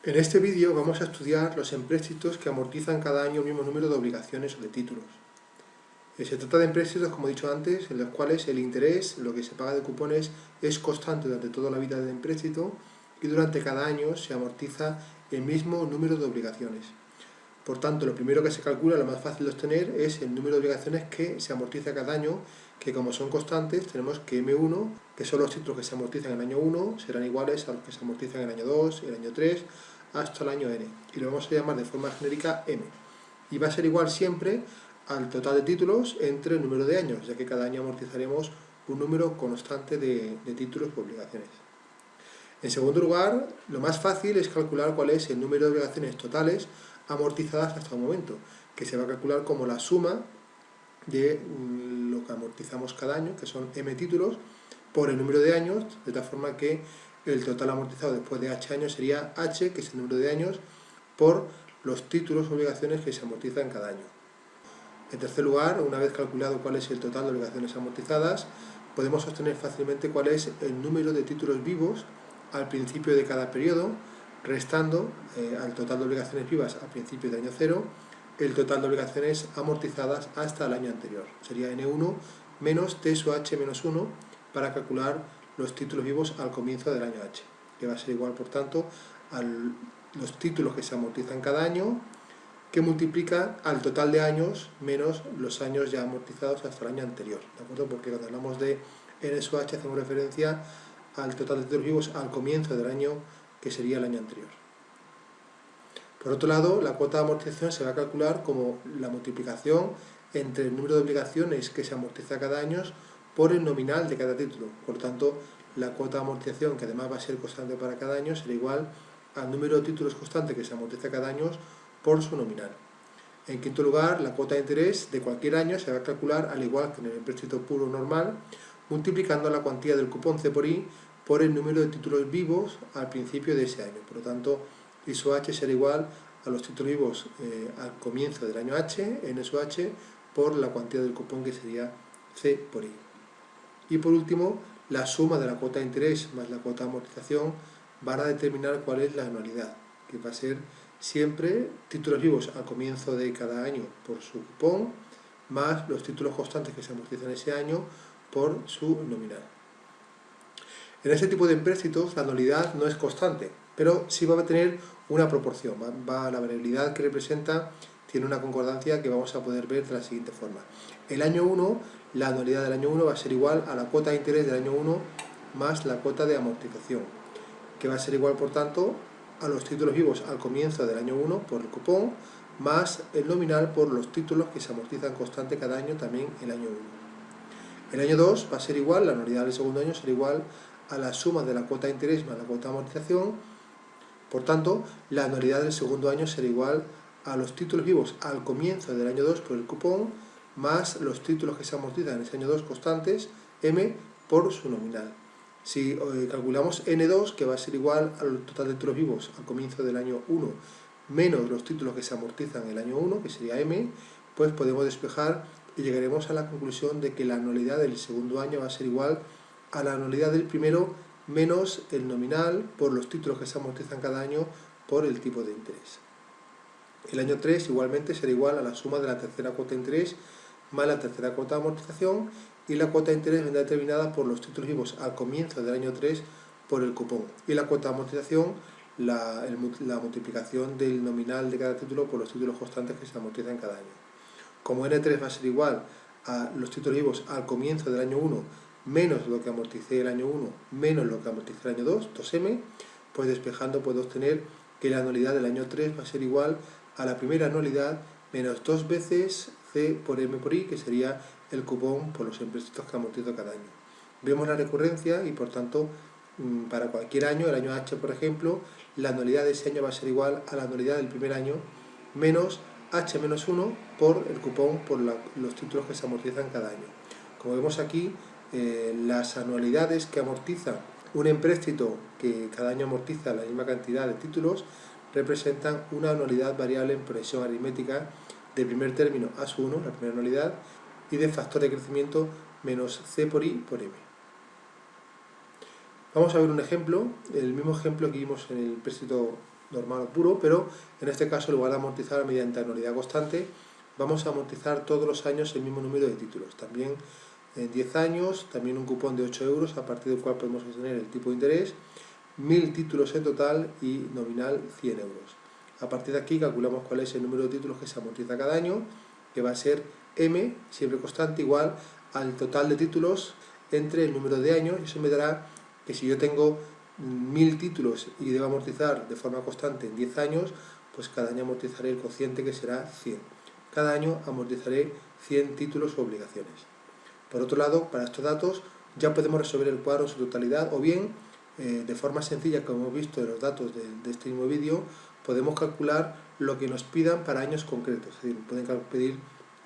En este vídeo vamos a estudiar los empréstitos que amortizan cada año el mismo número de obligaciones o de títulos. Se trata de empréstitos, como he dicho antes, en los cuales el interés, lo que se paga de cupones, es constante durante toda la vida del empréstito y durante cada año se amortiza el mismo número de obligaciones. Por tanto, lo primero que se calcula, lo más fácil de obtener, es el número de obligaciones que se amortiza cada año, que como son constantes, tenemos que M1, que son los títulos que se amortizan en el año 1, serán iguales a los que se amortizan en el año 2, el año 3, hasta el año N. Y lo vamos a llamar de forma genérica M. Y va a ser igual siempre al total de títulos entre el número de años, ya que cada año amortizaremos un número constante de títulos u obligaciones. En segundo lugar, lo más fácil es calcular cuál es el número de obligaciones totales amortizadas hasta el momento, que se va a calcular como la suma de lo que amortizamos cada año, que son M títulos, por el número de años, de tal forma que el total amortizado después de H años sería H, que es el número de años, por los títulos o obligaciones que se amortizan cada año. En tercer lugar, una vez calculado cuál es el total de obligaciones amortizadas, podemos obtener fácilmente cuál es el número de títulos vivos al principio de cada periodo, restando al total de obligaciones vivas al principio de año 0, el total de obligaciones amortizadas hasta el año anterior. Sería N1 menos T sub H menos 1 para calcular los títulos vivos al comienzo del año H, que va a ser igual, por tanto, a los títulos que se amortizan cada año, que multiplica al total de años menos los años ya amortizados hasta el año anterior, ¿de acuerdo? Porque cuando hablamos de N sub H hacemos referencia al total de títulos vivos al comienzo del año, que sería el año anterior. Por otro lado, la cuota de amortización se va a calcular como la multiplicación entre el número de obligaciones que se amortiza cada año por el nominal de cada título. Por tanto, la cuota de amortización, que además va a ser constante para cada año, será igual al número de títulos constante que se amortiza cada año por su nominal. En quinto lugar, la cuota de interés de cualquier año se va a calcular al igual que en el empréstito puro normal, multiplicando la cuantía del cupón C por I por el número de títulos vivos al principio de ese año. Por lo tanto, I sub H será igual a los títulos vivos al comienzo del año H, N sub H, por la cuantía del cupón, que sería C por I. Y por último, la suma de la cuota de interés más la cuota de amortización van a determinar cuál es la anualidad, que va a ser siempre títulos vivos al comienzo de cada año por su cupón, más los títulos constantes que se amortizan ese año por su nominal. En este tipo de empréstitos la anualidad no es constante, pero sí va a tener una proporción. La variabilidad que representa tiene una concordancia que vamos a poder ver de la siguiente forma. El año 1, la anualidad del año 1 va a ser igual a la cuota de interés del año 1 más la cuota de amortización, que va a ser igual, por tanto, a los títulos vivos al comienzo del año 1 por el cupón, más el nominal por los títulos que se amortizan constante cada año, también el año 1. El año 2 va a ser igual, la anualidad del segundo año será igual a la suma de la cuota de interés más la cuota de amortización. Por tanto, la anualidad del segundo año será igual a los títulos vivos al comienzo del año 2 por el cupón, más los títulos que se amortizan en ese año 2 constantes, M, por su nominal. Si calculamos N2, que va a ser igual al total de títulos vivos al comienzo del año 1, menos los títulos que se amortizan en el año 1, que sería M, pues podemos despejar y llegaremos a la conclusión de que la anualidad del segundo año va a ser igual a la anualidad del primero menos el nominal por los títulos que se amortizan cada año por el tipo de interés. El año 3 igualmente será igual a la suma de la tercera cuota de interés más la tercera cuota de amortización, y la cuota de interés vendrá determinada por los títulos vivos al comienzo del año 3 por el cupón, y la cuota de amortización la multiplicación del nominal de cada título por los títulos constantes que se amortizan cada año. Como N3 va a ser igual a los títulos vivos al comienzo del año 1 menos lo que amorticé el año 1 menos lo que amorticé el año 2, 2M, pues despejando puedo obtener que la anualidad del año 3 va a ser igual a la primera anualidad menos 2 veces C por M por I, que sería el cupón por los empréstitos que amortizo cada año. Vemos la recurrencia y, por tanto, para cualquier año, el año H, por ejemplo, la anualidad de ese año va a ser igual a la anualidad del primer año menos H menos 1 por el cupón por los títulos que se amortizan cada año. Como vemos aquí, las anualidades que amortiza un empréstito que cada año amortiza la misma cantidad de títulos representan una anualidad variable en progresión aritmética de primer término A sub 1, la primera anualidad, y de factor de crecimiento menos C por I por M. Vamos a ver un ejemplo, el mismo ejemplo que vimos en el empréstito normal o puro, pero en este caso, en lugar de amortizar mediante anualidad constante, vamos a amortizar todos los años el mismo número de títulos. También en 10 años, también un cupón de 8 euros, a partir del cual podemos obtener el tipo de interés, 1000 títulos en total y nominal 100 euros. A partir de aquí calculamos cuál es el número de títulos que se amortiza cada año, que va a ser M, siempre constante, igual al total de títulos entre el número de años, y eso me dará que si yo tengo 1000 títulos y debo amortizar de forma constante en 10 años, pues cada año amortizaré el cociente, que será 100. Cada año amortizaré 100 títulos o obligaciones. Por otro lado, para estos datos ya podemos resolver el cuadro en su totalidad, o bien de forma sencilla, como hemos visto en los datos de este mismo vídeo, podemos calcular lo que nos pidan para años concretos. Es decir, pueden pedir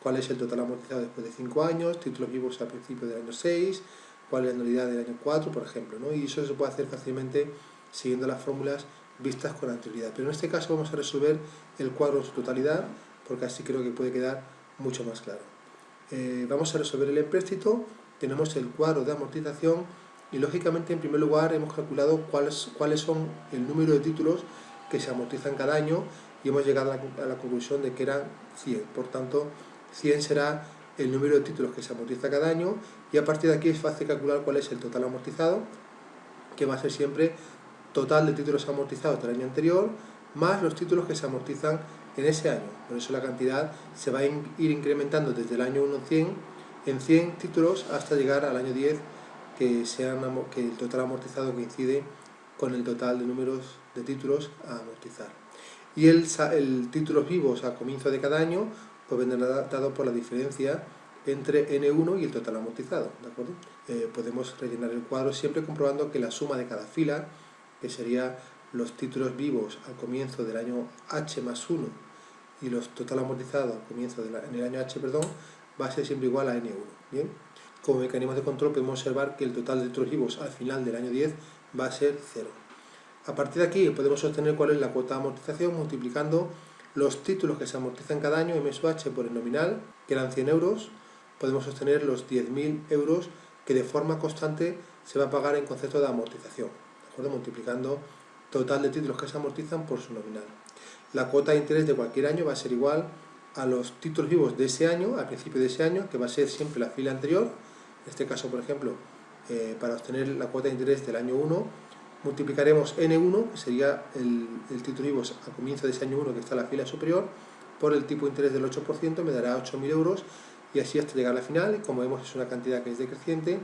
cuál es el total amortizado después de 5 años, títulos vivos al principio del año 6, cuál es la anualidad del año 4, por ejemplo, ¿no? Y eso se puede hacer fácilmente siguiendo las fórmulas vistas con anterioridad. Pero en este caso vamos a resolver el cuadro en su totalidad, porque así creo que puede quedar mucho más claro. Vamos a resolver el empréstito, tenemos el cuadro de amortización y lógicamente en primer lugar hemos calculado cuáles son el número de títulos que se amortizan cada año y hemos llegado a la conclusión de que eran 100. Por tanto, 100 será el número de títulos que se amortiza cada año, y a partir de aquí es fácil calcular cuál es el total amortizado, que va a ser siempre total de títulos amortizados del año anterior más los títulos que se amortizan en ese año. Por eso la cantidad se va a ir incrementando desde el año 1 en 100 títulos hasta llegar al año 10, que el total amortizado coincide con el total de números de títulos a amortizar. Y el títulos vivos a comienzo de cada año pues vendrá dado por la diferencia entre N1 y el total amortizado, ¿de acuerdo? Podemos rellenar el cuadro siempre comprobando que la suma de cada fila, que sería los títulos vivos al comienzo del año H más 1 y los total amortizados al comienzo en el año H, va a ser siempre igual a N1. ¿Bien? Como mecanismo de control podemos observar que el total de títulos vivos al final del año 10 va a ser 0. A partir de aquí podemos obtener cuál es la cuota de amortización multiplicando los títulos que se amortizan cada año, M sub H, por el nominal, que eran 100 euros. Podemos obtener los 10.000 euros que de forma constante se va a pagar en concepto de amortización, ¿de acuerdo? Multiplicando total de títulos que se amortizan por su nominal. La cuota de interés de cualquier año va a ser igual a los títulos vivos de ese año, al principio de ese año, que va a ser siempre la fila anterior. En este caso, por ejemplo, para obtener la cuota de interés del año 1, multiplicaremos N1, que sería el título vivos al comienzo de ese año 1, que está en la fila superior, por el tipo de interés del 8%, me dará 8.000 euros, y así hasta llegar a la final. Como vemos, es una cantidad que es decreciente.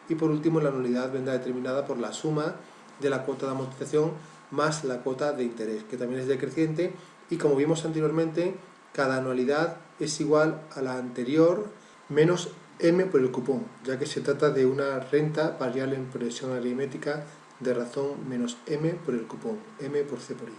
Y por último, la anualidad vendrá determinada por la suma de la cuota de amortización más la cuota de interés, que también es decreciente, y como vimos anteriormente, cada anualidad es igual a la anterior menos M por el cupón, ya que se trata de una renta variable en progresión aritmética de razón menos M por el cupón, M por C por I.